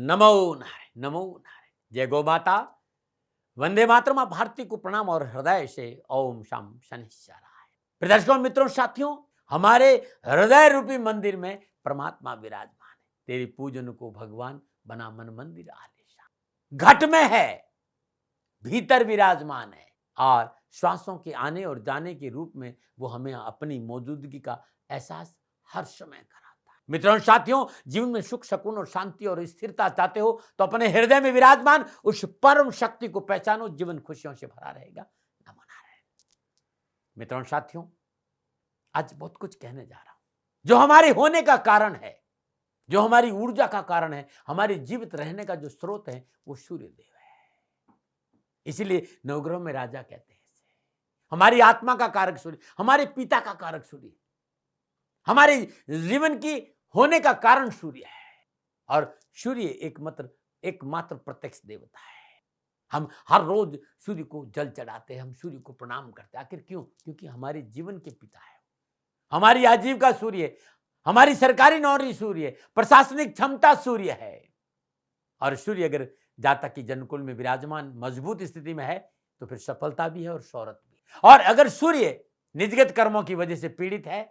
नमो नारायण, नमो नारायण। जय गौ माता, वंदे मातरम। आप भारती को प्रणाम और हृदय से ओम शाम शनिश्चराय। दर्शकों, मित्रों, साथियों, हमारे हृदय रूपी मंदिर में परमात्मा विराजमान है। तेरी पूजन को भगवान बना मन मंदिर आलीशान। घट में है, भीतर विराजमान है और श्वासों के आने और जाने के रूप में वो हमें अपनी मौजूदगी का एहसास हर समय कराता है। मित्रों और साथियों, जीवन में सुख, सुकून और शांति और स्थिरता चाहते हो तो अपने हृदय में विराजमान उस परम शक्ति को पहचानो। जीवन खुशियों से भरा रहेगा। नमो नारायण। मित्रों और साथियों, आज बहुत कुछ कहने जा रहा हूं जो हमारे होने का कारण है, जो हमारी ऊर्जा का कारण है, हमारे जीवित रहने का जो स्रोत है वो सूर्य देव है। इसीलिए नवग्रह में राजा कहते हैं हमारी आत्मा का कारक सूर्य, हमारे पिता का कारक सूर्य, हमारे जीवन की होने का कारण सूर्य है। और सूर्य एकमात्र प्रत्यक्ष देवता है। हम हर रोज सूर्य को जल चढ़ाते हैं, हम सूर्य को प्रणाम करते हैं। आखिर क्यों? क्योंकि हमारे जीवन के पिता है, हमारी आजीविका सूर्य, हमारी सरकारी नौकरी सूर्य, प्रशासनिक क्षमता सूर्य है। और सूर्य अगर जातक की जन्मकुल में विराजमान मजबूत स्थिति में है तो फिर सफलता भी है और शौहरत भी। और अगर सूर्य निजगत कर्मों की वजह से पीड़ित है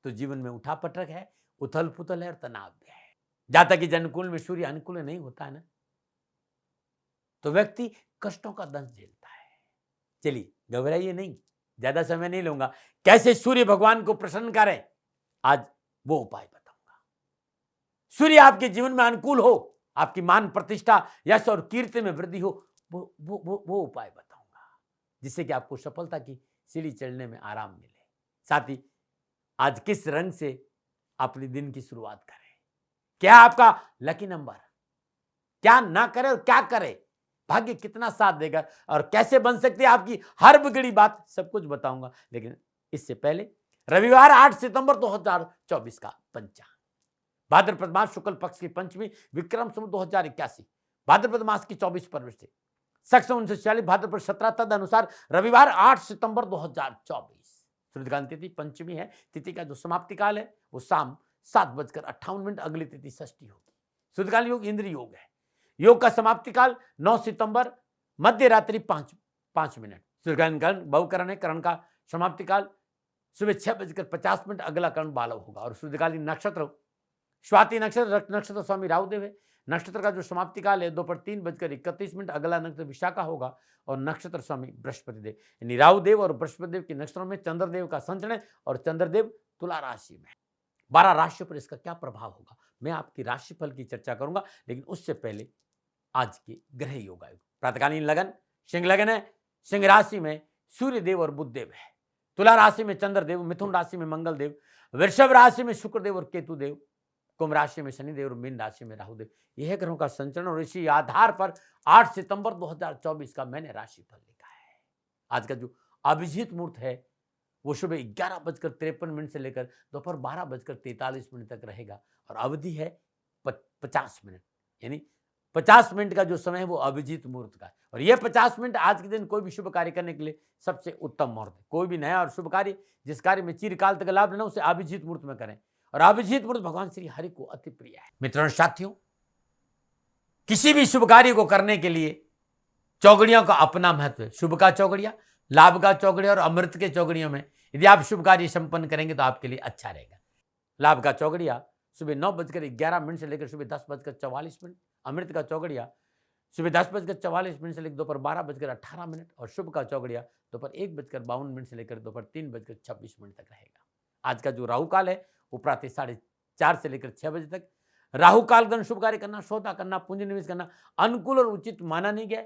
तो जीवन में उठापटक है, उथल पुथल है और तनाव भी है। जातक की जन्मकुल में सूर्य अनुकूल नहीं होता है ना, तो व्यक्ति कष्टों का दंश झेलता है। चलिए, घबराइए नहीं, ज्यादा समय नहीं लूंगा। कैसे सूर्य भगवान को प्रसन्न करें, आज वो उपाय बताऊंगा। सूर्य आपके जीवन में अनुकूल हो, आपकी मान प्रतिष्ठा, यश और कीर्ति में वृद्धि हो, वो उपाय बताऊंगा जिससे कि आपको सफलता की सीढ़ी चढ़ने में आराम मिले। साथ ही आज किस रंग से अपने दिन की शुरुआत करें, क्या आपका लकी नंबर, क्या ना करे और क्या करे, भाग्य कितना साथ देगा और कैसे बन सकती है आपकी हर बिगड़ी बात, सब कुछ बताऊंगा। लेकिन इससे पहले रविवार 8 सितंबर 2024 का पंचांग। भाद्रपद मास शुक्ल पक्ष की पंचमी, विक्रम संवत 2081, भाद्रपद मास की 24 परवृष से सख 1946 भाद्रपद 17 तद अनुसार रविवार 8 सितंबर 2024। सूर्यकांत तिथि पंचमी है। तिथि का जो समाप्ति काल है वो शाम 7:58। अगली तिथि षष्ठी होगी। सूर्यकाल योग इंद्र योग है। योग का समाप्ति काल 9 सितंबर मध्य रात्रि 5 मिनट। सूर्यकाल बहुकरण है। करण का समाप्ति काल सुबह 6:50। अगला करण बालव होगा। और सूर्यकालीन नक्षत्र स्वाति नक्षत्र स्वामी राहुदेव है। नक्षत्र का जो समाप्ति काल है दोपहर 3:31। अगला नक्षत्र विशाखा होगा और नक्षत्र स्वामी बृहस्पति देव, यानी राहुदेव और बृहस्पति देव के नक्षत्रों में चंद्रदेव का संचरण है और चंद्रदेव तुला राशि में। 12 राशियों पर इसका क्या प्रभाव होगा, मैं आपकी राशिफल की चर्चा करूंगा। लेकिन उससे पहले आज के ग्रह योगायोग। प्रातकालीन लगन सिंह लगन है। सिंह राशि में सूर्य देव और बुध देव है। तुला राशि में चंद्रदेव, मिथुन राशि में मंगल देव, वृषभ राशि में शुक्रदेव और केतु देव, कुंभ राशि में शनिदेव और मीन राशि में राहुदेव। यह ग्रहों का संचरण और इसी आधार पर 8 सितंबर 2024 का मैंने राशिफल लिखा है। आज का जो अभिजीत मुहूर्त है वो सुबह 11:53 से लेकर दोपहर 12:43 तक रहेगा और अवधि है 50 मिनट, यानी 50 मिनट का जो समय है वो अभिजीत मुहूर्त का है। और यह 50 मिनट आज के दिन कोई भी शुभ कार्य करने के लिए सबसे उत्तम मुहूर्त है। कोई भी नया और शुभ कार्य जिस कार्य में चिरकाल तक लाभ लेना उसे अभिजीत मुहूर्त में करें। और अभिजीत मुहूर्त भगवान श्री हरि को अति प्रिय है। मित्रों साथियों, किसी भी शुभ कार्य को करने के लिए चौगड़ियों का अपना महत्व है। शुभ का चौगड़िया, लाभ का चौगड़िया और अमृत के चौगड़ियों में यदि आप शुभ कार्य संपन्न करेंगे तो आपके लिए अच्छा रहेगा। लाभ का चौगड़िया सुबह 9:11 से लेकर सुबह 10:44। अमृत का चौगड़िया सुबह 10:44 से लेकर दोपहर 12:18। और शुभ का चौगड़िया दोपहर 1:52 से लेकर दोपहर 3:26 तक रहेगा। आज का जो राहु काल है वो प्रातः 4:30 से लेकर 6 बजे तक। राहु कालगण शुभ कार्य करना, सौदा करना, पूंजी निवेश करना अनुकूल और उचित माना नहीं गया।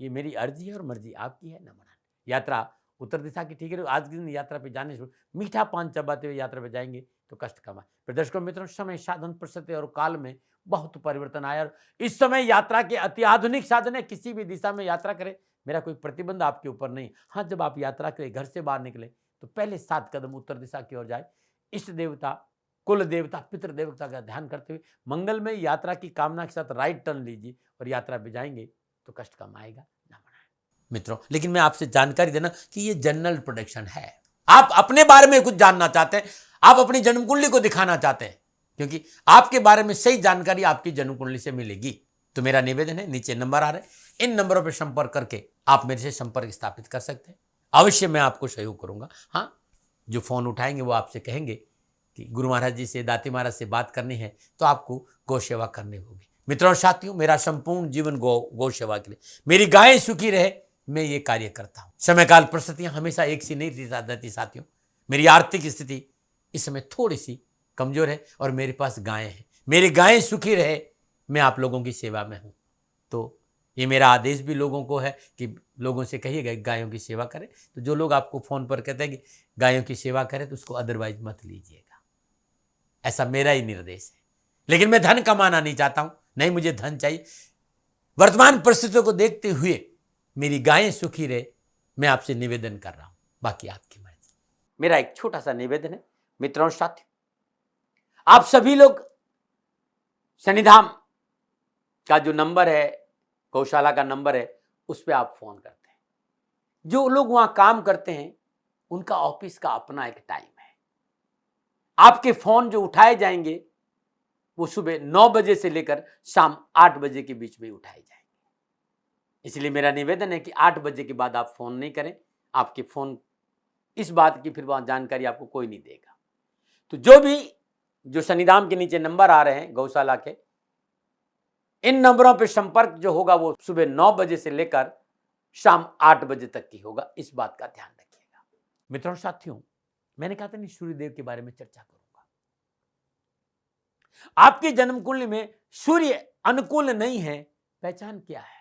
ये मेरी अर्जी है और मर्जी आपकी है। न मना। यात्रा उत्तर दिशा की ठीक है। आज के दिन यात्रा पे जाने से मीठा पान चबाते हुए यात्रा पे जाएंगे तो कष्ट कम है। दर्शकों मित्रों, समय साधन परिस्थिति और काल में बहुत परिवर्तन आया और इस समय यात्रा के अति आधुनिक साधन है। किसी भी दिशा में यात्रा करें, मेरा कोई प्रतिबंध आपके ऊपर नहीं। हाँ, जब आप यात्रा के घर से बाहर निकले तो पहले 7 कदम उत्तर दिशा की ओर जाए। इष्ट देवता, कुल देवता, पितृ देवता का ध्यान करते हुए मंगलमय यात्रा की कामना के साथ राइट टर्न लीजिए और यात्रा पे जाएंगे तो कष्ट कम आएगा। ना बनाए मित्रों, लेकिन मैं आपसे जानकारी देना कि ये जनरल प्रोडिक्शन है। आप अपने बारे में कुछ जानना चाहते हैं, आप अपनी जन्म कुंडली को दिखाना चाहते हैं, क्योंकि आपके बारे में सही जानकारी आपकी जन्म कुंडली से मिलेगी। तो मेरा निवेदन है, नीचे नंबर आ रहे हैं, इन नंबरों पर संपर्क करके आप मेरे से संपर्क स्थापित कर सकते हैं। अवश्य मैं आपको सहयोग करूंगा। हाँ, जो फोन उठाएंगे वो आपसे कहेंगे कि गुरु महाराज जी से, दाती महाराज से बात करनी है तो आपको गौ सेवा करनी होगी। मित्रों और साथियों, मेरा संपूर्ण जीवन गौ सेवा के लिए, मेरी गायें सुखी रहे, मैं ये कार्य करता हूं। समय काल परिस्थितियां हमेशा एक सी नहीं रहती साथियों। मेरी आर्थिक स्थिति इस समय थोड़ी सी कमजोर है और मेरे पास गायें हैं। मेरी गायें सुखी रहे, मैं आप लोगों की सेवा में हूं। तो ये मेरा आदेश भी लोगों को है कि लोगों से कहिएगा गायों की सेवा करें। तो जो लोग आपको फोन पर कहते हैं कि गायों की सेवा करें, तो उसको अदरवाइज मत लीजिएगा। ऐसा मेरा ही निर्देश है। लेकिन मैं धन कमाना नहीं चाहता हूं, नहीं मुझे धन चाहिए। वर्तमान परिस्थितियों को देखते हुए मेरी गायें सुखी रहे, मैं आपसे निवेदन कर रहा हूं, बाकी आपकी मर्जी। मेरा एक छोटा सा निवेदन है मित्रों और साथियों, आप सभी लोग शनिधाम का जो नंबर है, गौशाला का नंबर है, उस पर आप फोन करते हैं। जो लोग वहां काम करते हैं उनका ऑफिस का अपना एक टाइम है। आपके फोन जो उठाए जाएंगे वो सुबह 9 बजे से लेकर शाम 8 बजे के बीच में उठाए जाएंगे। इसलिए मेरा निवेदन है कि 8 बजे के बाद आप फोन नहीं करें। आपके फोन इस बात की फिर वहां जानकारी आपको कोई नहीं देगा। तो जो शनिधाम के नीचे नंबर आ रहे हैं गौशाला के, इन नंबरों पर संपर्क जो होगा वो सुबह 9 बजे से लेकर शाम 8 बजे तक की होगा। इस बात का ध्यान रखिएगा। मित्रों साथियों, मैंने कहा था नहीं सूर्यदेव के बारे में चर्चा करूंगा। आपकी जन्म कुंडली में सूर्य अनुकूल नहीं है, पहचान क्या है?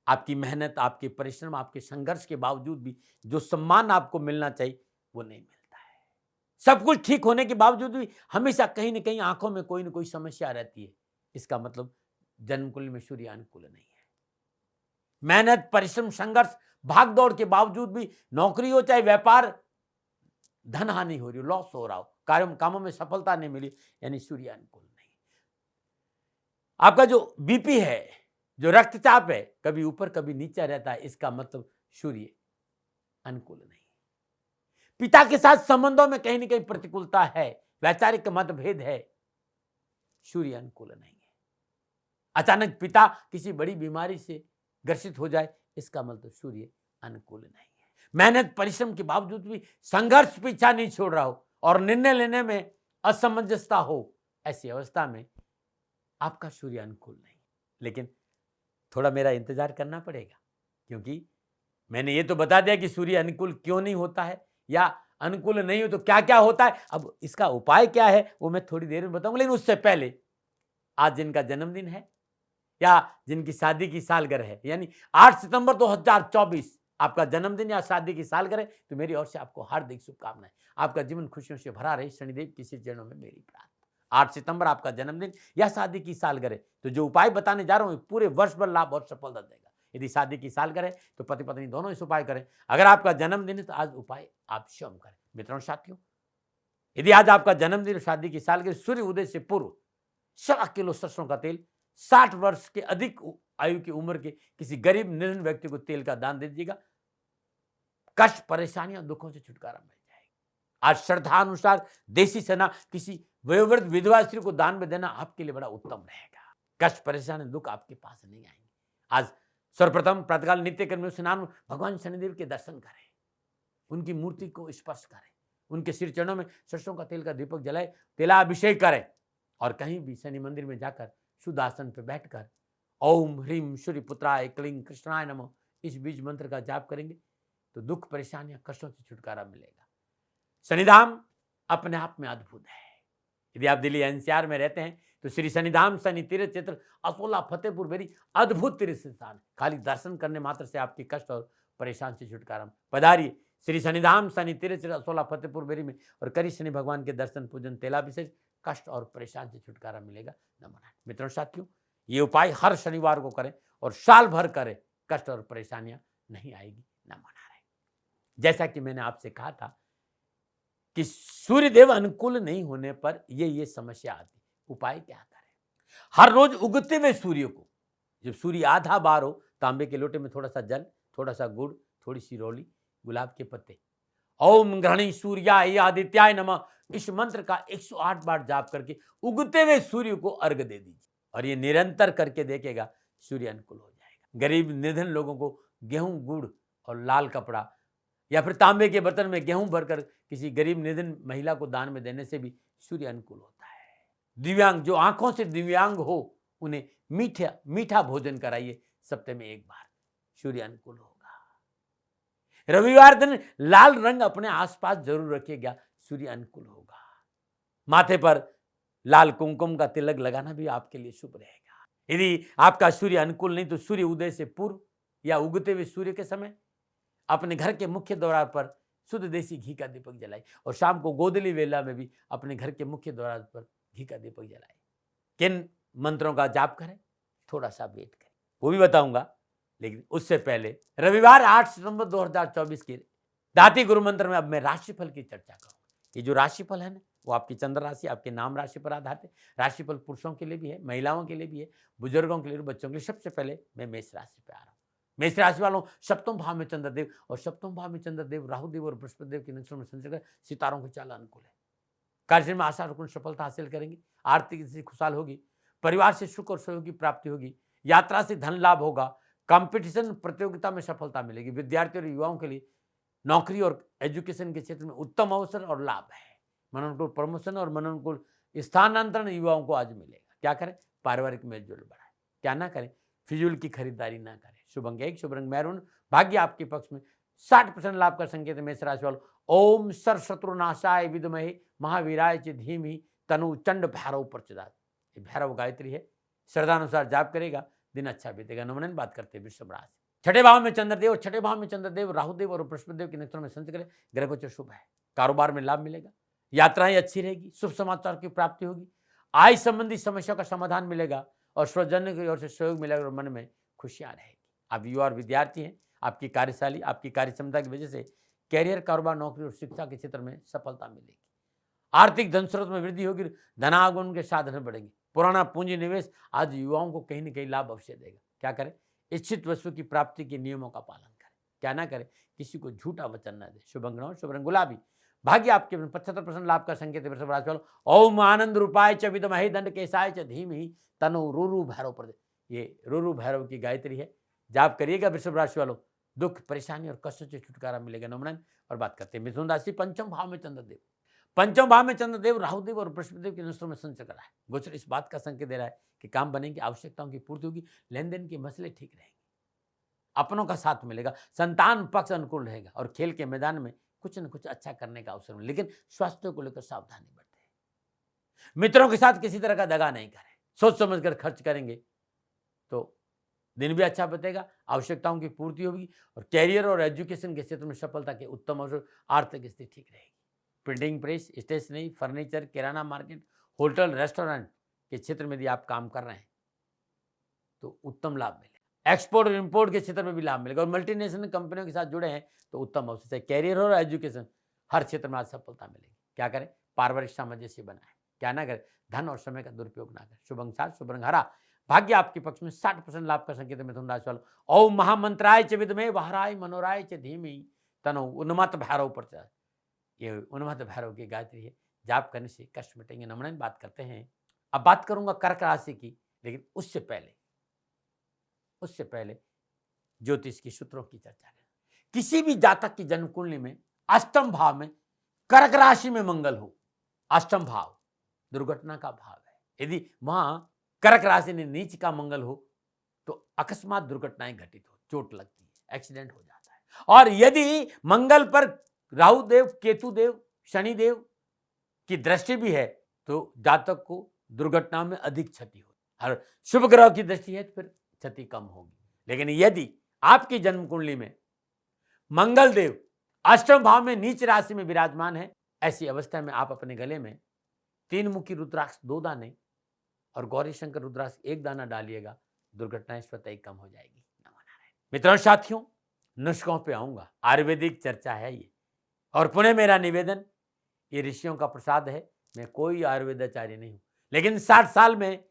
आपकी मेहनत, आपके परिश्रम, आपके संघर्ष के बावजूद भी जो सम्मान आपको मिलना चाहिए वो नहीं मिलता है। सब कुछ ठीक होने के बावजूद भी हमेशा कहीं ना कहीं आंखों में कोई ना कोई समस्या रहती है। इसका मतलब जन्म कुंडली में सूर्य अनुकूल नहीं है। मेहनत, परिश्रम, संघर्ष, भाग दौड़ के बावजूद भी नौकरी हो चाहे व्यापार, धन हानि हो रही हो, लॉस हो रहा हो, कामों में सफलता नहीं मिली, यानी सूर्य अनुकूल नहीं। आपका जो बीपी है, जो रक्तचाप है, कभी ऊपर कभी नीचे रहता है, इसका मतलब सूर्य अनुकूल नहीं। पिता के साथ संबंधों में कहीं ना कहीं प्रतिकूलता है, वैचारिक मतभेद है, सूर्य अनुकूल नहीं है। अचानक पिता किसी बड़ी बीमारी से ग्रसित हो जाए, इसका मतलब सूर्य अनुकूल नहीं है। मेहनत परिश्रम के बावजूद भी संघर्ष पीछा नहीं छोड़ रहा हो और निर्णय लेने में असमंजसता हो, ऐसी अवस्था में आपका सूर्य अनुकूल नहीं। लेकिन थोड़ा मेरा इंतजार करना पड़ेगा, क्योंकि मैंने ये तो बता दिया कि सूर्य अनुकूल क्यों नहीं होता है, या अनुकूल नहीं हो तो क्या क्या होता है। अब इसका उपाय क्या है वो मैं थोड़ी देर में बताऊंगा। लेकिन उससे पहले आज जिनका जन्मदिन है या जिनकी शादी की सालगिरह है, यानी 8 सितंबर 2024 आपका जन्मदिन या शादी की सालगिरह, तो मेरी ओर से आपको हार्दिक शुभकामनाएं। आपका जीवन खुशियों से भरा रहे, शनिदेव की चरणों में मेरी प्रार्थना। 8 सितंबर आपका जन्मदिन या शादी की सालगिरह, तो जो उपाय बताने जा रहा हूं पूरे वर्ष भर लाभ और सफलता देगा। यदि शादी की सालगिरह है तो पति पत्नी दोनों इस उपाय करें। अगर आपका जन्मदिन है तो आज उपाय आप स्वयं करें। मित्रों साथियों, यदि आज आपका जन्मदिन और शादी की सालगिरह, सूर्य उदय से पूर्व 1.25 किलो सरसों का तेल 60 वर्ष के अधिक आयु की उम्र के किसी गरीब निर्धन व्यक्ति को तेल का दान दे दीजिएगा। कष्ट, परेशानियां, दुखों से छुटकारा मिल जाएगा। आज श्रद्धा अनुसार देसी सेना किसी वयोवृद्ध विधवा स्त्री को दान में देना आपके लिए बड़ा उत्तम रहेगा। कष्ट, परेशानी, दुख आपके पास नहीं आएंगे। आज सर्वप्रथम प्रातःकाल नित्य कर्म में स्नान, भगवान शनिदेव के दर्शन करें, उनकी मूर्ति को स्पर्श करें, उनके सिर चरणों में सरसों का तेल का दीपक जलाए, तेलाभिषेक करें, और कहीं भी शनि मंदिर में जाकर शुद्ध आसन पर बैठकर ओम ह्रीम सूर्य पुत्राय क्लीं कृष्णाय नमः इस बीज मंत्र का जाप करेंगे तो दुख, परेशानियां, कष्टों से छुटकारा मिलेगा। शनिधाम अपने आप में अद्भुत है। यदि आप दिल्ली एनसीआर में रहते हैं तो श्री शनिधाम शनि तीर्थ क्षेत्र असोला फतेहपुर बेरी अद्भुत तीर्थ स्थान। खाली दर्शन करने मात्र से आपकी कष्ट और परेशान से छुटकारा। पधारिए श्री शनिधाम शनि तीर्थ क्षेत्र असोला फतेहपुर बेरी में और करी शनि भगवान के दर्शन, पूजन, तेलाभिषेक, कष्ट और परेशान से छुटकारा मिलेगा। नमन। मित्रों साथियों, ये उपाय हर शनिवार को करें और साल भर करें, कष्ट और परेशानियां नहीं आएगी। नमन। जैसा कि मैंने आपसे कहा था कि सूर्यदेव अनुकूल नहीं होने पर ये समस्या आती। उपाय क्या करें? हर रोज उगते हुए सूर्य को, जब सूर्य आधा बार हो, तांबे के लोटे में थोड़ा सा जल, थोड़ा सा गुड़, थोड़ी सी रोली, गुलाब के पत्ते, ओम ग्रहणी सूर्याय आदित्याय नमः इस मंत्र का 108 बार जाप करके उगते हुए सूर्य को अर्घ दे दीजिए। और ये निरंतर करके देखेगा, सूर्य अनुकूल हो जाएगा। गरीब निर्धन लोगों को गेहूं, गुड़ और लाल कपड़ा या फिर तांबे के बर्तन में गेहूं भरकर किसी गरीब निर्धन महिला को दान में देने से भी सूर्य अनुकूल होता है। दिव्यांग, जो आंखों से दिव्यांग हो, उन्हें मीठा मीठा भोजन कराइए सप्ताह में एक बार, सूर्य अनुकूल होगा। रविवार दिन लाल रंग अपने आसपास जरूर रखिएगा, सूर्य अनुकूल होगा। माथे पर लाल कुमकुम का तिलक लगाना भी आपके लिए शुभ रहेगा। यदि आपका सूर्य अनुकूल नहीं तो सूर्य उदय से पूर्व या उगते हुए सूर्य के समय अपने घर के मुख्य द्वार पर शुद्ध देसी घी का दीपक जलाए और शाम को गोधूली वेला में भी अपने घर के मुख्य द्वार पर घी का दीपक जलाए। किन मंत्रों का जाप करें, थोड़ा सा वेट करें, वो भी बताऊंगा। लेकिन उससे पहले रविवार 8 सितंबर 2024 के दाती गुरु मंत्र में अब मैं राशिफल की चर्चा करूंगा। ये जो राशिफल है ना, वो आपकी चंद्र राशि, आपके नाम राशि पर आधारित है। राशिफल पुरुषों के लिए भी है, महिलाओं के लिए भी है, बुजुर्गों के लिए, बच्चों के लिए। सबसे पहले मैं मेष राशि पे आ रहा हूँ। मेष राशि वालों, सप्तम भाव में चंद्रदेव, और सप्तम भाव में चंद्रदेव राहुदेव और बृहस्पति देव के नक्षत्रों में संचरण कर सितारों को चाल अनुकूल है। कार्य में आशा रखूं सफलता हासिल करेंगे, आर्थिक स्थिति खुशहाल होगी, परिवार से सुख और सहयोग की प्राप्ति होगी, यात्रा से धन लाभ होगा, कंपटीशन प्रतियोगिता में सफलता मिलेगी। विद्यार्थियों और युवाओं के लिए नौकरी और एजुकेशन के क्षेत्र में उत्तम अवसर और लाभ है। मनोनुकूल प्रमोशन और मनोनुकूल स्थानांतरण युवाओं को आज मिलेगा। क्या करें, पारिवारिक मेलजोल बढ़ाएं, क्या ना करें, फिजूल की खरीदारी ना करें। शुभ अंक 1, शुभ रंग मैरून, भाग्य आपके पक्ष में। 60% लाभ का संकेत मेष राशि वालों। ओम सर्वशत्रुनाशाय विद्महे महावीराय च धीमहि तनु चंड भैरव प्रचोदयात्। ये भैरव गायत्री है, श्रद्धानुसार जाप करेगा, दिन अच्छा बीतेगा। नमन बात करते हैं वृषभ राशि। छठे भाव में चंद्रदेव, छठे भाव में चंद्रदेव राहुदेव और बृहस्पति देव के नेतृत्व में संचरण करें, ग्रह गोचर शुभ है। कारोबार में लाभ मिलेगा, यात्राएं अच्छी रहेगी, शुभ समाचार की प्राप्ति होगी, आय संबंधी समस्या का समाधान मिलेगा और स्वजन की ओर से सहयोग मिलेगा और मन में खुशियां रहेगी। आप युवा और विद्यार्थी हैं, आपकी कार्यशाली, आपकी कार्य क्षमता की वजह से कैरियर, कारोबार, नौकरी और शिक्षा के क्षेत्र में सफलता मिलेगी। आर्थिक धन स्रोत में वृद्धि होगी, धनागमन के साधन बढ़ेंगे। पुराना पूंजी निवेश आज युवाओं को कहीं न कहीं लाभ अवश्य देगा। क्या करें, इच्छित वस्तु की प्राप्ति के नियमों का पालन करें, क्या ना करें, किसी को झूठा वचन न दे। शुभ अंक 9, शुभ रंग गुलाबी, भाग्य आपके 75% लाभ का संकेत है। वृषभ राशि वालों, ओम आनंद रूपाय च विद्महे दंड केशाय च धीमहि तनो रुरु भैरव प्रद। ये रुरु भैरव की गायत्री है, जाप करिएगा वृषभ राशि वालों, दुख परेशानी और कष्ट से छुटकारा मिलेगा। नमन। और बात करते हैं मिथुन राशि। पंचम भाव में चंद्रदेव, पंचम भाव में चंद्रदेव राहुदेव और बृहस्पति देव के नक्षत्रों में संचरण कर रहा है। गोचर इस बात का संकेत दे रहा है कि काम बनेंगे, आवश्यकताओं की पूर्ति होगी, लेन देन के मसले ठीक रहेंगे, अपनों का साथ मिलेगा, संतान पक्ष अनुकूल रहेगा और खेल के मैदान में कुछ न कुछ अच्छा करने का अवसर मिले। लेकिन स्वास्थ्य को लेकर सावधानी बरतें, मित्रों के साथ किसी तरह का दगा नहीं करें, सोच समझ कर खर्च करेंगे तो दिन भी अच्छा बीतेगा, आवश्यकताओं की पूर्ति होगी और कैरियर और एजुकेशन के क्षेत्र में सफलता के उत्तम अवसर, आर्थिक स्थिति ठीक रहेगी। प्रिंटिंग प्रेस, स्टेशनरी, फर्नीचर, किराना मार्केट, होटल, रेस्टोरेंट के क्षेत्र में यदि आप काम कर रहे हैं तो उत्तम लाभ मिलेगा। एक्सपोर्ट और इंपोर्ट के क्षेत्र में भी लाभ मिलेगा और मल्टीनेशनल कंपनियों के साथ जुड़े हैं तो उत्तम अवसर है। कैरियर और एजुकेशन हर क्षेत्र में आज सफलता मिलेगी। क्या करें, पारिवारिक सामंजस्य बनाए, क्या ना करें, धन और समय का दुरुपयोग ना करें। शुभ अंक 7, शुभ रंग हरा, भाग्य आपके पक्ष में। 60% लाभ का संकेत है मिथुन राशि वालों। ओम महामंत्राय च विद्महे वहराय मनोराय च धीमहि तनो उन्मत्त भैरव प्रचोदयात्। ये उन्मत्त भैरव की गायत्री है, जाप करने से कष्ट मिटेंगे। नमन। बात करते हैं, अब बात करूंगा कर्क राशि की, लेकिन उससे पहले ज्योतिष की सूत्रों की चर्चा करें। किसी भी जातक की जन्म कुंडली में अष्टम भाव में कर्क राशि में मंगल हो, अष्टम भाव दुर्घटना का भाव है। यदि वहां कर्क राशि में नीच का मंगल हो तो अकस्मात दुर्घटनाएं घटित हो, चोट लगती है, एक्सीडेंट हो जाता है। और यदि मंगल पर राहु देव, केतु देव, शनि देव की दृष्टि भी है तो जातक को दुर्घटना में अधिक क्षति हो। और शुभ ग्रह की दृष्टि है तो फिर क्षति कम होगी। लेकिन यदि आपकी जन्म कुंडली में मंगल देव अष्टम भाव में नीच राशि में विराजमान है, ऐसी अवस्था में आप अपने गले में 3 मुखी रुद्राक्ष 2 दाने और गौरी शंकर रुद्राक्ष 1 दाना डालिएगा, दुर्घटनाएं स्वतः ही कम हो जाएगी। मित्रों साथियों, नुस्खों पे आऊंगा, आयुर्वेदिक चर्चा है ये, और पुनः मेरा निवेदन, ये ऋषियों का प्रसाद है, मैं कोई आयुर्वेदाचार्य नहीं हूं, लेकिन 60 साल में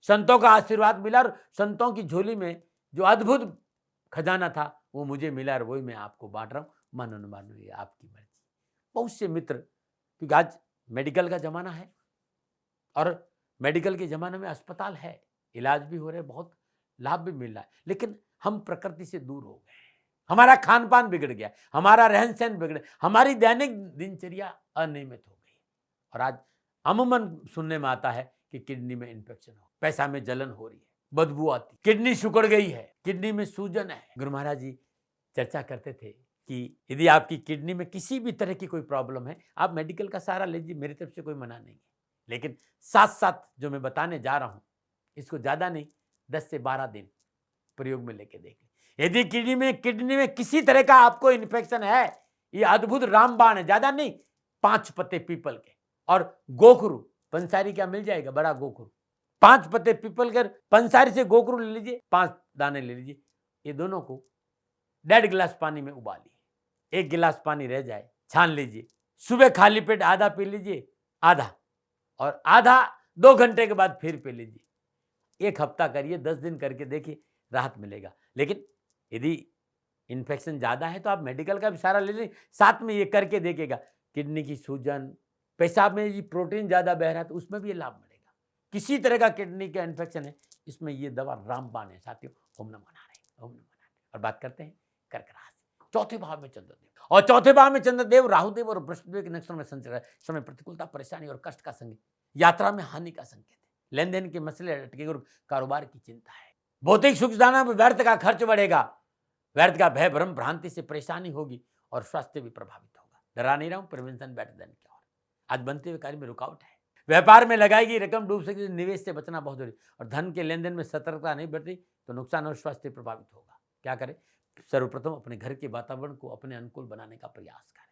संतों का आशीर्वाद मिला और संतों की झोली में जो अद्भुत खजाना था वो मुझे मिला और वही मैं आपको बांट रहा हूं। मानो न मानो, ये आपकी मर्जी। बहुत से मित्र, क्योंकि आज मेडिकल का जमाना है और मेडिकल के ज़माने में अस्पताल है, इलाज भी हो रहे हैं, बहुत लाभ भी मिल रहा है, लेकिन हम प्रकृति से दूर हो गए। हमारा खान-पान बिगड़ गया, हमारा रहन-सहन बिगड़, हमारी दैनिक दिनचर्या अनियमित हो गई और आज अमूमन सुनने में आता है कि किडनी में इन्फेक्शन हो, पैसा में जलन हो रही है, बदबू आती, किडनी सिकुड़ गई है, किडनी में सूजन है। गुरु महाराज जी चर्चा करते थे कि यदि आपकी किडनी में किसी भी तरह की कोई प्रॉब्लम है, आप मेडिकल का सहारा लीजिए, मेरी तरफ से कोई मना नहीं है। लेकिन साथ-साथ जो मैं बताने जा रहा हूँ, इसको ज़्यादा नहीं 10 से 12 दिन प्रयोग में लेके देख लें। यदि किडनी में किसी तरह का आपको इन्फेक्शन है, ये अद्भुत रामबाण है, ज़्यादा नहीं, 5 पत्ते पीपल के और गोखरू, पंसारी क्या मिल जाएगा, बड़ा गोखरू, 5 पत्ते पीपल के, पंसारी से गोखरू ले लीजिए, 5 दाने ले लीजिए, ये दोनों को 1.5 गिलास पानी में उबालिए, 1 गिलास पानी रह जाए, छान लीजिए, सुबह खाली पेट आधा पी लीजिए, आधा, और आधा 2 घंटे के बाद फिर पी लीजिए। 1 हफ्ता करिए, 10 दिन करके देखिए, राहत मिलेगा। लेकिन यदि इन्फेक्शन ज़्यादा है तो आप मेडिकल का भी सहारा ले लें, साथ में ये करके देखिएगा, किडनी की सूजन, पेशाब में ये प्रोटीन ज़्यादा बह रहा है तो उसमें भी ये लाभ मिलेगा। किसी तरह का किडनी का इन्फेक्शन है, इसमें ये दवा रामबाण है साथियों। ओम नमो नारायण, ओम नमो नारायण। और बात करते हैं कर्क राशि, चौथे भाव में चंद्रदेव, और चौथे भाव में चंद्रदेव राहुदेव और बृहस्पति के नक्षत्र में संचरण, समय प्रतिकूलता, परेशानी और कष्ट का संकेत, यात्रा में हानि का संकेत है, लेन देन के मसले अटके और कारोबार की चिंता है, भौतिक सुख साधन में व्यर्थ का खर्च बढ़ेगा, व्यर्थ का भय भ्रम भ्रांति से परेशानी होगी और स्वास्थ्य भी प्रभावित होगा। डरा नहीं रहा हूं, प्रिवेंशन बेटर देन क्योर। आज बनते हुए कार्य में रुकावट है, व्यापार में लगाई गई रकम डूब सकती है, निवेश से बचना बहुत जरूरी, और धन के लेन देन में सतर्कता नहीं बरती तो नुकसान और स्वास्थ्य प्रभावित होगा। क्या करें, सर्वप्रथम अपने घर के वातावरण को अपने अनुकूल बनाने का प्रयास करें।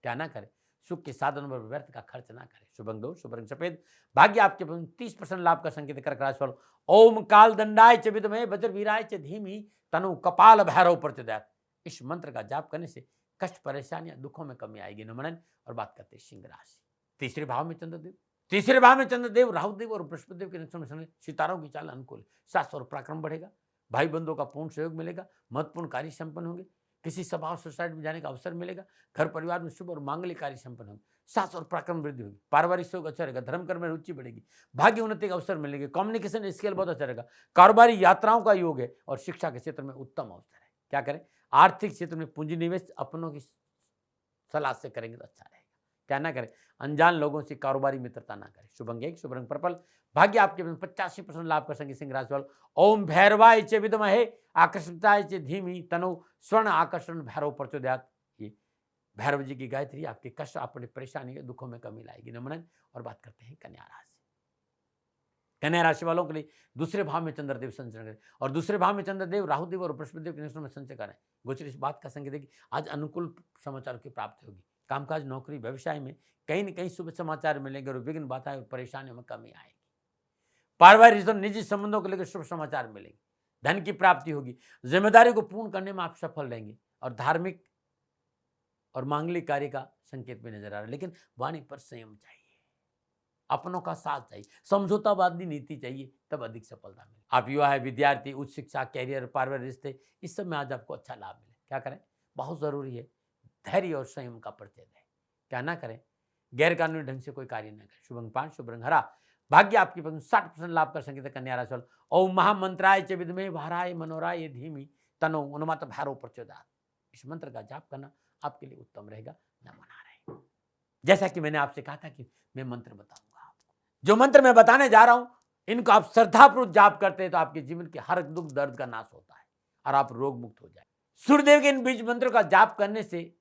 क्या ना करें, सुख के साधनों पर व्यर्थ का खर्च ना करें। शुभ अंग दो, शुभ रंग सफेद, भाग्य आपके 30% लाभ का संकेत। कर्क राशि वालों, ओम काल दंडाय च विद्महे वज्रवीराय च धीमहि तनु कपाल भैरव प्रचोदयात्। इस मंत्र का जाप करने से कष्ट, परेशानियां, दुखों में कमी आएगी। नमन। और बात करते हैं सिंह राशि, तीसरे भाव में चंद्रदेव, तीसरे भाव में चंद्रदेव राहुदेव और बृहस्पति के नक्षत्र में सितारों की चाल अनुकूल, साहस और पराक्रम बढ़ेगा, भाई बंधुओं का पूर्ण सहयोग मिलेगा, महत्वपूर्ण कार्य संपन्न होंगे, किसी सभा और सोसाइटी में जाने का अवसर मिलेगा, घर परिवार में शुभ और मांगलिक कार्य संपन्न होंगे, साहस और पराक्रम वृद्धि होगी, पारिवारिक सहयोग अच्छा रहेगा, धर्म कर्म में रुचि बढ़ेगी, भाग्य उन्नति का अवसर मिलेंगे, कम्युनिकेशन स्किल बहुत अच्छा रहेगा, कारोबारी यात्राओं का योग है और शिक्षा के क्षेत्र में उत्तम अवसर है। क्या करें, आर्थिक क्षेत्र में पूंजी निवेश अपनों की सलाह से करेंगे तो अच्छा रहेगा। क्या ना करें, अनजान लोगों से कारोबारी मित्रता ना करें। शुभ अंग 1, शुभ रंग पर्पल, भाग्य आपके 85% लाभ कर संगे। सिंह राशि वालों, ओम भैरवाय च विद्महे आकर्षणताय च धीमहि तनो स्वर्ण आकर्षण भैरव प्रचोदयात्। ये भैरव जी की गायत्री आपके कष्ट, अपनी परेशानी के दुखों में कमी लाएगी। नमन। और बात करते हैं कन्या राशि, कन्या राशि वालों के लिए दूसरे भाव में चंद्रदेव संचरण करें, और दूसरे भाव में चंद्रदेव राहुदेव और बृहस्पति के नक्षत्र में संचय करें। गोचर इस बात का संकेत है कि आज अनुकूल समाचार की प्राप्ति होगी, कामकाज, नौकरी, व्यवसाय में कहीं न कहीं शुभ समाचार मिलेंगे और विघ्न, बाधाएं और परेशानियों में कमी आएगी। पारिवारिक रिश्तों, निजी संबंधों को लेकर शुभ समाचार मिलेंगे, धन की प्राप्ति होगी, जिम्मेदारी को पूर्ण करने में आप सफल रहेंगे, और धार्मिक और मांगलिक कार्य का संकेत भी नजर आ रहा है। लेकिन वाणी पर संयम चाहिए, अपनों का साथ चाहिए, समझौतावादी नीति चाहिए, तब अधिक सफलता मिले। आप युवा है, विद्यार्थी, उच्च शिक्षा, कैरियर, पारिवारिक रिश्ते, इस सब में आज आपको अच्छा लाभ मिले। क्या करें, बहुत जरूरी है धैर्य और संयम का परिचय दें। क्या ना करें, गैर कानूनी ढंग से कोई कार्य न करें। शुभ अंग 5, शुभ रंग हरा, भाग्य आपकी 60% लाभ का संकेत। कन्या राशि वालों, ओम महामंत्राय च विद्महे वाराय मनोराय धीमहि तन्नो हनुमत भैरव प्रचोदयात्। इस मंत्र का जाप करना आपके लिए उत्तम रहेगा। नमो नारायण। जैसा कि मैंने आपसे कहा था कि मैं मंत्र बताऊंगा आपको, जो मंत्र मैं बताने जा रहा हूं, इनको आप श्रद्धापूर्वक जाप करते हैं तो आपके जीवन के हर दुख दर्द का नाश होता है और आप रोग मुक्त हो जाए। सूर्यदेव के इन बीज मंत्रों का जाप करने से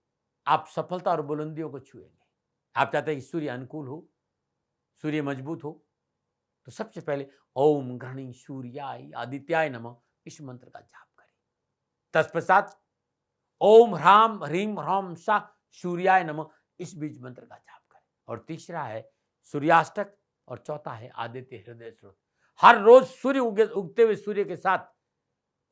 आप सफलता और बुलंदियों को छुएंगे। आप चाहते हैं कि सूर्य अनुकूल हो, सूर्य मजबूत हो, तो सबसे पहले ओम ग्रहणी सूर्याय आदित्याय नमः इस मंत्र का जाप करें। तत्पश्चात ओम ह्राम ह्रीम ह्रौम सा सूर्याय नमः इस बीज मंत्र का जाप करें। और तीसरा है सूर्याष्टक, और चौथा है आदित्य हृदय स्रोत। हर रोज सूर्य उगते हुए सूर्य के साथ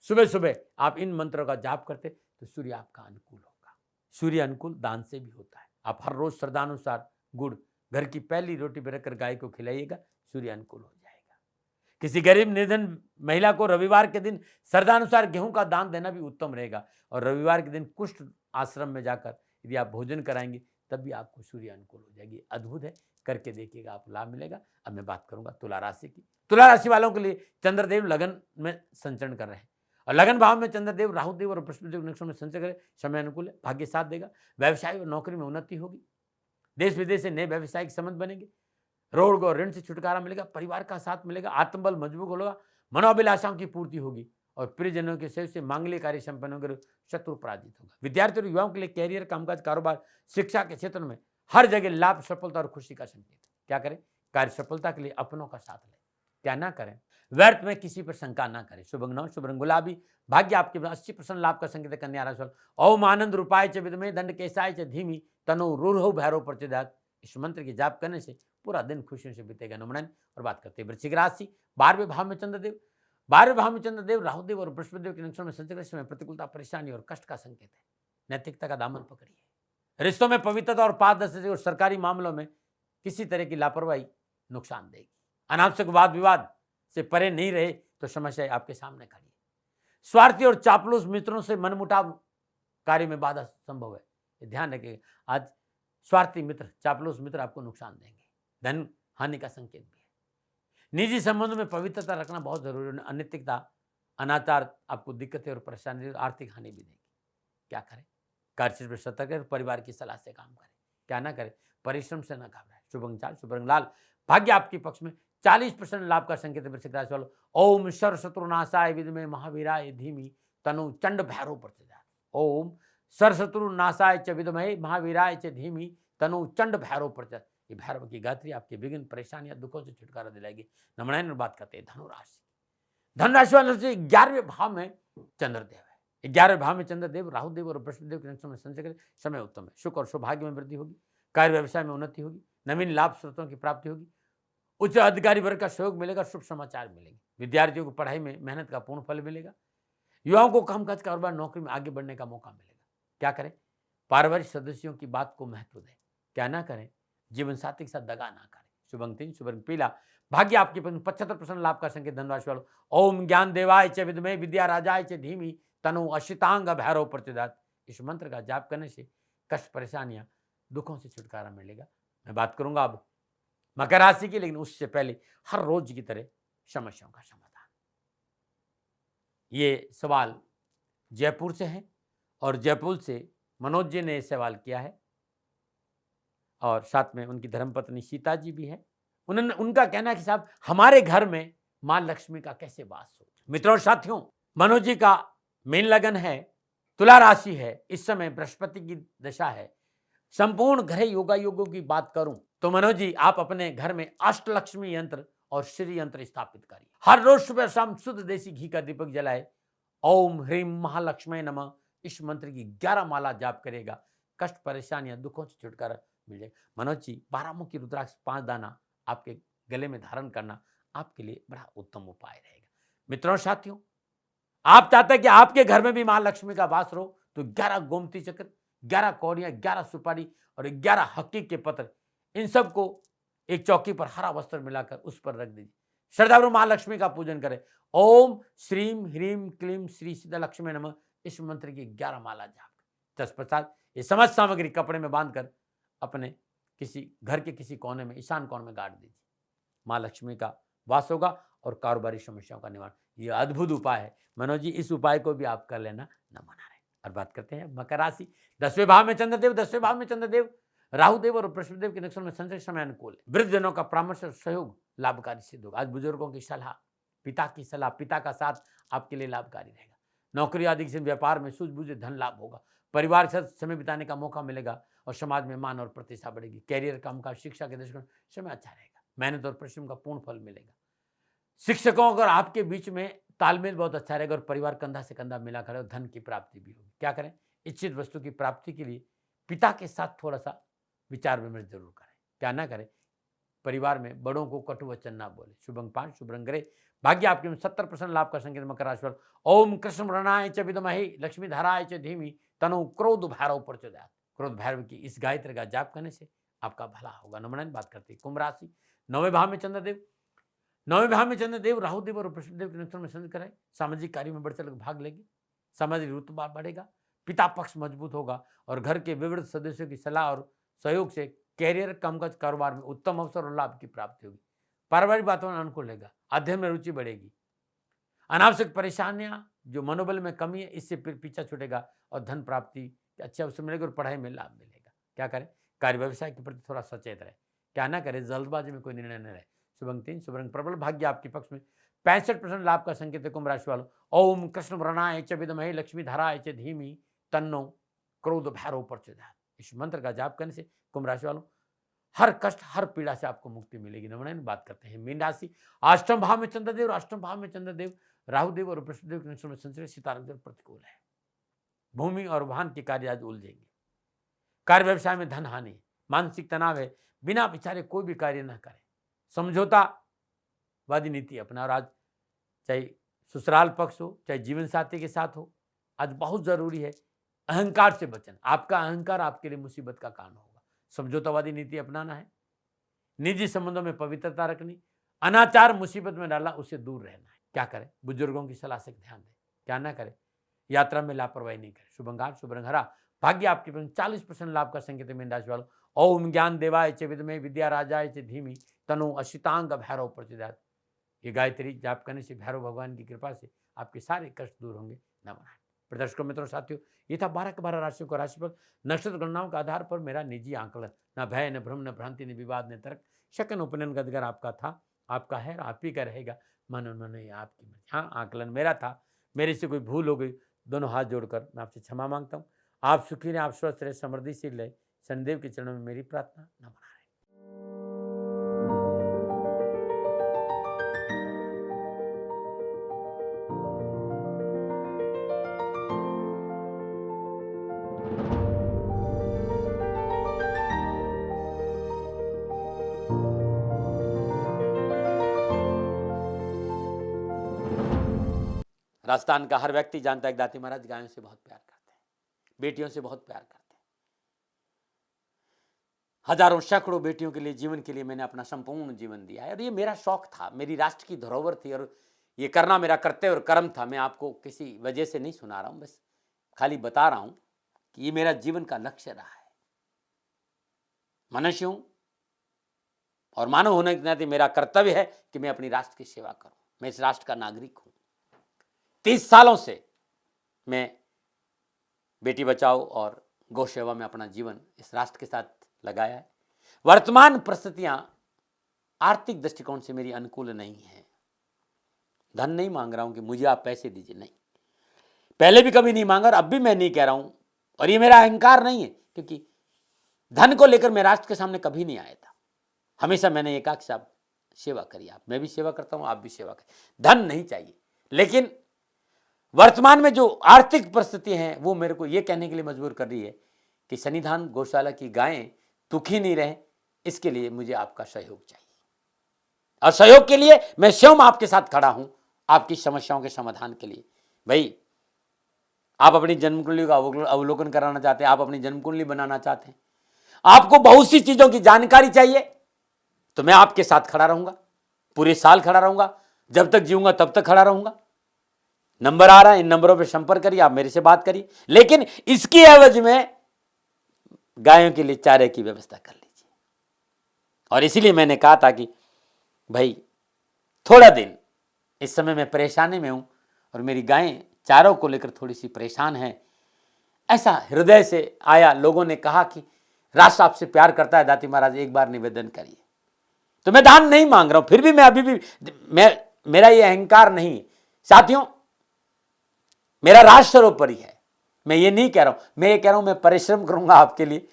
सुबह सुबह आप इन मंत्रों का जाप करते तो सूर्य आपका अनुकूल होगा। सूर्य अनुकूल दान से भी होता है। आप हर रोज श्रद्धानुसार गुड़ घर की पहली रोटी पर रखकर गाय को खिलाइएगा, सूर्य अनुकूल हो जाएगा। किसी गरीब निर्धन महिला को रविवार के दिन श्रद्धानुसार गेहूं का दान देना भी उत्तम रहेगा। और रविवार के दिन कुष्ठ आश्रम में जाकर यदि आप भोजन कराएंगे तब भी आपको सूर्य अनुकूल हो जाएगी। अद्भुत है। करके देखिएगा, आपको लाभ मिलेगा। अब मैं बात करूंगा तुला राशि की। तुला राशि वालों के लिए चंद्रदेव लगन में संचरण कर रहे हैं और लगन भाव में चंद्रदेव, राहुदेव और बृहस्पतिदेव नक्षत्र में संचरण करे, समय अनुकूल है, भाग्य साथ देगा। व्यवसाय और नौकरी में उन्नति होगी, देश विदेश से नए व्यवसायिक संबंध बनेंगे, रोग और ऋण से छुटकारा मिलेगा, परिवार का साथ मिलेगा, आत्मबल मजबूत होगा, मनोभिलाषाओं की पूर्ति होगी और प्रियजनों के सहयोग से मांगलिक कार्य संपन्न होकर शत्रु पराजित होगा। विद्यार्थियों और युवाओं के लिए कैरियर, कामकाज, कारोबार, शिक्षा के क्षेत्र में हर जगह लाभ, सफलता और खुशी का संकेत है। क्या करें? कार्य सफलता के लिए अपनों का साथ लें। क्या ना करें? व्यर्थ में किसी पर शंका ना करें। शुभ अंग 9, शुभ रंग गुलाबी, भाग्य आपके 80% लाभ का संकेत है। कन्या राशि वालों, ओम आनंद रूपाय च विद्महे दंड केशाय च धीमहि तनो रुरहु भैरव प्रचोदयात्। इस मंत्र की जाप करने से पूरा दिन खुशियों से बीतेगा। नमन। और बात करते हैं वृश्चिक राशि, 12वें भाव में चंद्रदेव, 12वें भाव में चंद्रदेव, राहुदेव और बृहस्पतिदेव के नक्षत्र में संचरण समय प्रतिकूलता, परेशानी और कष्ट का संकेत है। नैतिकता का दामन पकड़िए। रिश्तों में पवित्रता और पारदर्शिता और सरकारी मामलों में किसी तरह की लापरवाही नुकसान देगी। अनावश्यक वाद विवाद से परे नहीं रहे तो समस्या आपके सामने खड़ी है। स्वार्थी और चापलूस मित्रों से मनमुटाव कार्य में बाधा संभव है, ये ध्यान रखिएगा। आज स्वार्थी मित्र, चापलूस मित्र आपको नुकसान देंगे, धन हानि का संकेत भी है। निजी संबंधों में पवित्रता रखना बहुत जरूरी है। अनैतिकता, अनाचार आपको दिक्कतें और परेशानी और आर्थिक हानि भी देगी। क्या करें? कार्यक्षेत्र में सतर्क है, परिवार की सलाह से काम करें। क्या ना करें? परिश्रम से न घबराएं। शुभ अंग 4, शुभ रंग लाल, भाग्य आपके पक्ष में 40% लाभ का संकेत है। वृश्चिक राशि वालों, ओम सर्वशत्रुनाशाय विद्महे महावीराय धीमहि तनु चंड भैरव प्रचोदयात्। ओम सर्वशत्रुनाशाय च विद्महे महावीराय च धीमहि तनु चंड भैरव प्रचोदयात्। ये भैरव की गायत्री आपके विघ्न, परेशानियां, दुखों से छुटकारा दिलाएगी। नमन। बात करते हैं धनुराशि। धनुराशि वालों से 11वें भाव में चंद्रदेव है। 11वें भाव में चंद्रदेव, राहुदेव और बृहस्पतिदेव के नक्षत्र में संचरण, समय उत्तम है। सुख और सौभाग्य में वृद्धि होगी, कार्य व्यवसाय में उन्नति होगी, नवीन लाभ स्रोतों की प्राप्ति होगी, उच्च अधिकारी वर्ग का सहयोग मिलेगा, शुभ समाचार मिलेंगे। विद्यार्थियों को पढ़ाई में मेहनत का पूर्ण फल मिलेगा। युवाओं को कामकाज, कारोबार, नौकरी में आगे बढ़ने का मौका मिलेगा। क्या करें? पारिवारिक सदस्यों की बात को महत्व दें। क्या ना करें? जीवन साथी के साथ दगा ना करें। शुभ अंग 3, शुभ रंग पीला, भाग्य आपके 75% लाभ का संकेत। धनराशि वालों, ओम ज्ञान देवाय च विद्महे विद्या राजाय च धीमहि तनु अशितांग भैरव प्रचोदयात्। इस मंत्र का जाप करने से कष्ट, परेशानियां, दुखों से छुटकारा मिलेगा। मैं बात करूंगा अब मकर राशि की, लेकिन उससे पहले हर रोज की तरह समस्याओं का समाधान। ये सवाल जयपुर से है और जयपुर से मनोज जी ने सवाल किया है और साथ में उनकी धर्मपत्नी सीता जी भी है। उनका कहना है कि साहब हमारे घर में मां लक्ष्मी का कैसे वास हो। मित्रों और साथियों, मनोज जी का मीन लगन है, तुला राशि है, इस समय बृहस्पति की दशा है। संपूर्ण ग्रह योगा योगों की बात करूं तो मनोज जी आप अपने घर में अष्टलक्ष्मी यंत्र और श्री यंत्र स्थापित करिए। हर रोज सुबह शाम शुद्ध देसी घी का दीपक जलाए। ओम ह्रीम महालक्ष्मी नमः, इस मंत्र की 11 माला जाप करेगा, कष्ट, परेशानियां, दुखों से छुटकारा मिल जाएगा। मनोज जी 12 मुखी रुद्राक्ष 5 दाना आपके गले में धारण करना आपके लिए बड़ा उत्तम उपाय रहेगा। मित्रों और साथियों, आप चाहते हैं कि आपके घर में भी मां लक्ष्मी का वास रहो तो 11 गोमती चक्र, 11 कौड़ियां, 11 सुपारी और 11 हक्की के पत्र, इन सबको एक चौकी पर हरा वस्त्र मिलाकर उस पर रख दीजिए। श्रद्धापूर्वक मां लक्ष्मी का पूजन करें। ओम श्रीम ह्रीम क्लीम श्री सीता लक्ष्मी नमः, इस मंत्र की 11 माला जाप। तत्पश्चात ये समस्त सामग्री कपड़े में बांधकर अपने किसी घर के किसी कोने में, ईशान कोने में गाड़ दीजिए। मां लक्ष्मी का वास होगा और कारोबारी समस्याओं का निवारण। यह अद्भुत उपाय है मनोज जी, इस उपाय को भी आप कर लेना, न मना रहे। और बात करते हैं मकर राशि। 10वें भाव में चंद्रदेव, 10वें भाव में चंद्रदेव, राहुदेव और बृहस्पतिदेव के नक्षत्र में संचरण, समय अनुकूल है। वृद्धजनों का परामर्श और सहयोग लाभकारी सिद्ध होगा। आज बुजुर्गों की सलाह, पिता की सलाह, पिता का साथ आपके लिए लाभकारी रहेगा। नौकरी आदि से व्यापार में सूझबूझ धन लाभ होगा। परिवार के साथ समय बिताने का मौका मिलेगा और समाज में मान और प्रतिष्ठा बढ़ेगी। कैरियर, कामकाज, शिक्षा के दृष्टिकोण समय अच्छा रहेगा। मेहनत और परिश्रम का पूर्ण फल मिलेगा। शिक्षकों और आपके बीच में तालमेल बहुत अच्छा रहेगा और परिवार कंधा से कंधा मिला खड़े और धन की प्राप्ति भी होगी। क्या करें? इच्छित वस्तु की प्राप्ति के लिए पिता के साथ थोड़ा सा विचार विमर्श जरूर करें। क्या ना करें? परिवार में बड़ों को कटु वचन ना बोले। शुभ अंग 5, शुभ रंग ग्रे, भाग्य आपके 70% लाभ का संकेत। मकर राशि वालों, ओम कृष्ण रणाय च विद्महे लक्ष्मी धराय च धीमहि तनु क्रोध भैरव प्रचोदयात्। क्रोध भैरव की इस गायत्री का जाप करने से आपका भला होगा। नमन। बात करते हैं कुंभ राशि। 9वें भाव में चंद्रदेव, 9वें भाव में चंद्रदेव, राहुदेव और बृहस्पतिदेव के नक्षत्र में संचरण कराए। सामाजिक कार्यों में बढ़ चढ़ भाग लेगी। सामाजिक रुतबा बढ़ेगा। पिता पक्ष मजबूत होगा और घर के विविध सदस्यों की सलाह और सहयोग से कैरियर, कामकाज, कारोबार में उत्तम अवसर और लाभ की प्राप्ति होगी। पारिवारिक वातावरण अनुकूल रहेगा। अध्ययन में रुचि बढ़ेगी। अनावश्यक परेशानियां, जो मनोबल में कमी है, इससे फिर पीछा छूटेगा और धन प्राप्ति के अच्छे अवसर मिलेगा और पढ़ाई में लाभ मिलेगा। क्या करें? कार्य व्यवसाय के प्रति थोड़ा सचेत रहे। क्या ना करें? जल्दबाजी में कोई निर्णय न रहे। शुभ अंक 3, शुभ रंग प्रबल, भाग्य आपके पक्ष में। 65% लाभ का संकेत है कुंभ राशि वालों। ओम कृष्ण व्रणाय च विद्महे लक्ष्मी धाराय च धीमहि तन्नो क्रोध भैरव प्रचोदयात्। इस मंत्र का जाप करने से कुंभ राशि वालों हर कष्ट, हर पीड़ा से आपको मुक्ति मिलेगी। नमन। बात करते हैं मीन राशि। अष्टम भाव में चंद्रदेव, अष्टम भाव में चंद्रदेव, राहुदेव और बृहस्पतिदेव के नक्षत्र में संचरित सितारा प्रतिकूल है। भूमि और वाहन के कार्य आज उलझेंगे। कार्य व्यवसाय में धन हानि, मानसिक तनाव है। बिना विचारे कोई भी कार्य न करें। समझौतावादी नीति अपना। और आज चाहे ससुराल पक्ष हो, चाहे जीवन साथी के साथ हो, आज बहुत जरूरी है अहंकार से बचना। आपका अहंकार आपके लिए मुसीबत का कारण होगा। समझौतावादी नीति अपनाना है। निजी संबंधों में पवित्रता रखनी। अनाचार मुसीबत में डाला, उससे दूर रहना है। क्या करें? बुजुर्गों की सलाह से ध्यान दें। क्या ना करें? यात्रा में लापरवाही नहीं करें। शुभ अंक, शुभ रंग हरा, भाग्य आपके 40% लाभ का संकेत है मीन राशि वालों। ओम ज्ञान देवाय च विद्महे विद्या राजाय च धीमहि तनो अशितांग भैरव प्रचोदयात्। ये गायत्री जाप करने से भैरव भगवान की कृपा से आपके सारे कष्ट दूर होंगे। नमन। प्रदर्शकों, मित्रों, साथियों, ये था 12 के 12 राशियों का राशिफल। नक्षत्र गणनाओं के आधार पर मेरा निजी आंकलन। न भय, न भ्रम, न भ्रांति, न विवाद, न तर्क, शकन उपनयन का अधिकार आपका था, आपका है और आप ही का रहेगा। मन मन आपकी मर्जी। हाँ, आंकलन मेरा था, मेरे से कोई भूल हो गई, दोनों हाथ जोड़कर मैं आपसे क्षमा मांगता हूँ। आप सुखी रहें, आप स्वस्थ रहे, समृद्धिशील रहे, शनिदेव के चरणों में मेरी प्रार्थना। नमन। राजस्थान का हर व्यक्ति जानता है कि दाती महाराज गायों से बहुत प्यार करते हैं, बेटियों से बहुत प्यार करते हैं। हजारों सैकड़ों बेटियों के लिए, जीवन के लिए मैंने अपना संपूर्ण जीवन दिया है और ये मेरा शौक था, मेरी राष्ट्र की धरोहर थी और ये करना मेरा कर्तव्य और कर्म था। मैं आपको किसी वजह से नहीं सुना रहा हूं, बस खाली बता रहा हूं कि ये मेरा जीवन का लक्ष्य रहा है। मनुष्य हूं और मानव होने के नाते मेरा कर्तव्य है कि मैं अपनी राष्ट्र की सेवा करूं। मैं इस राष्ट्र का नागरिक हूं। 30 सालों से मैं बेटी बचाओ और गौ सेवा में अपना जीवन इस राष्ट्र के साथ लगाया है। वर्तमान परिस्थितियां आर्थिक दृष्टिकोण से मेरी अनुकूल नहीं है। धन नहीं मांग रहा हूं कि मुझे आप पैसे दीजिए, नहीं, पहले भी कभी नहीं मांगा और अब भी मैं नहीं कह रहा हूं। और ये मेरा अहंकार नहीं है, क्योंकि धन को लेकर मैं राष्ट्र के सामने कभी नहीं आया था। हमेशा मैंने ये कहा कि साहब सेवा करिए, आप, मैं भी सेवा करता हूं, आप भी सेवा करिए। धन नहीं चाहिए, लेकिन वर्तमान में जो आर्थिक परिस्थिति हैं वो मेरे को ये कहने के लिए मजबूर कर रही है कि सन्निधान गौशाला की गायें दुखी नहीं रहे, इसके लिए मुझे आपका सहयोग चाहिए। और सहयोग के लिए मैं स्वयं आपके साथ खड़ा हूं, आपकी समस्याओं के समाधान के लिए। भाई, आप अपनी जन्म कुंडली का अवलोकन कराना चाहते हैं, आप अपनी जन्म कुंडली बनाना चाहते हैं, आपको बहुत सी चीजों की जानकारी चाहिए, तो मैं आपके साथ खड़ा रहूंगा, पूरे साल खड़ा रहूंगा, जब तक जीऊंगा तब तक खड़ा रहूंगा। नंबर आ रहा है, इन नंबरों पर संपर्क करिए, आप मेरे से बात करिए, लेकिन इसकी एवज में गायों के लिए चारे की व्यवस्था कर लीजिए। और इसीलिए मैंने कहा था कि भाई थोड़ा दिन, इस समय मैं परेशानी में हूं और मेरी गायें चारों को लेकर थोड़ी सी परेशान हैं। ऐसा हृदय से आया, लोगों ने कहा कि राष्ट्र आपसे प्यार करता है दाती महाराज, एक बार निवेदन करिए। तो मैं दान नहीं मांग रहा हूं, फिर भी मैं अभी भी, मेरा ये अहंकार नहीं साथियों, मेरा राष्ट्र सर्वोपरि है। मैं ये नहीं कह रहा हूं, मैं ये कह रहा हूं मैं परिश्रम करूंगा आपके लिए,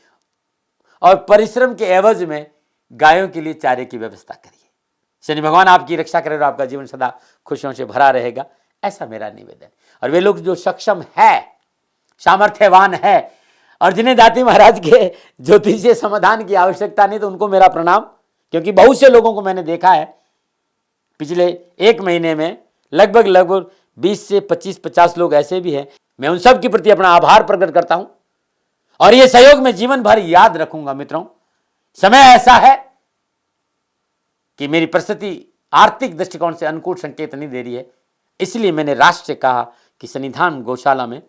और परिश्रम के एवज में गायों के लिए चारे की व्यवस्था करिए। शनि भगवान आपकी रक्षा करे और आपका जीवन सदा खुशियों से भरा रहेगा, ऐसा मेरा निवेदन। और वे लोग जो सक्षम है, सामर्थ्यवान है और जिन्हें दाती महाराज के ज्योतिषीय समाधान की आवश्यकता नहीं, तो उनको मेरा प्रणाम। क्योंकि बहुत से लोगों को मैंने देखा है पिछले 1 महीने में, लगभग 20 से 25-50 लोग ऐसे भी हैं। मैं उन सब के प्रति अपना आभार प्रकट करता हूं और ये सहयोग मैं जीवन भर याद रखूंगा। मित्रों, समय ऐसा है कि मेरी परिस्थिति आर्थिक दृष्टिकोण से अनुकूल संकेत नहीं दे रही है, इसलिए मैंने राष्ट्र से कहा कि सन्निधान गौशाला में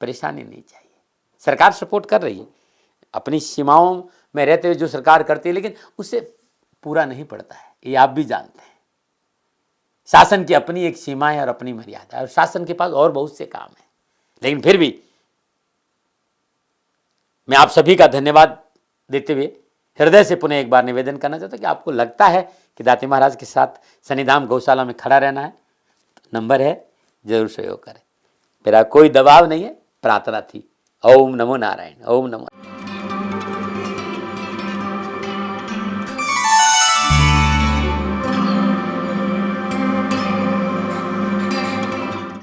परेशानी नहीं चाहिए। सरकार सपोर्ट कर रही है, अपनी सीमाओं में रहते हुए जो सरकार करती है, लेकिन उससे पूरा नहीं पड़ता है, ये आप भी जानते हैं। शासन की अपनी एक सीमा है और अपनी मर्यादा है, और शासन के पास और बहुत से काम है। लेकिन फिर भी मैं आप सभी का धन्यवाद देते हुए हृदय से पुनः एक बार निवेदन करना चाहता हूं कि आपको लगता है कि दाती महाराज के साथ शनिधाम गौशाला में खड़ा रहना है, तो नंबर है, जरूर सहयोग करें। मेरा कोई दबाव नहीं है, प्रार्थना थी। ओम नमो नारायण। ओम नमो।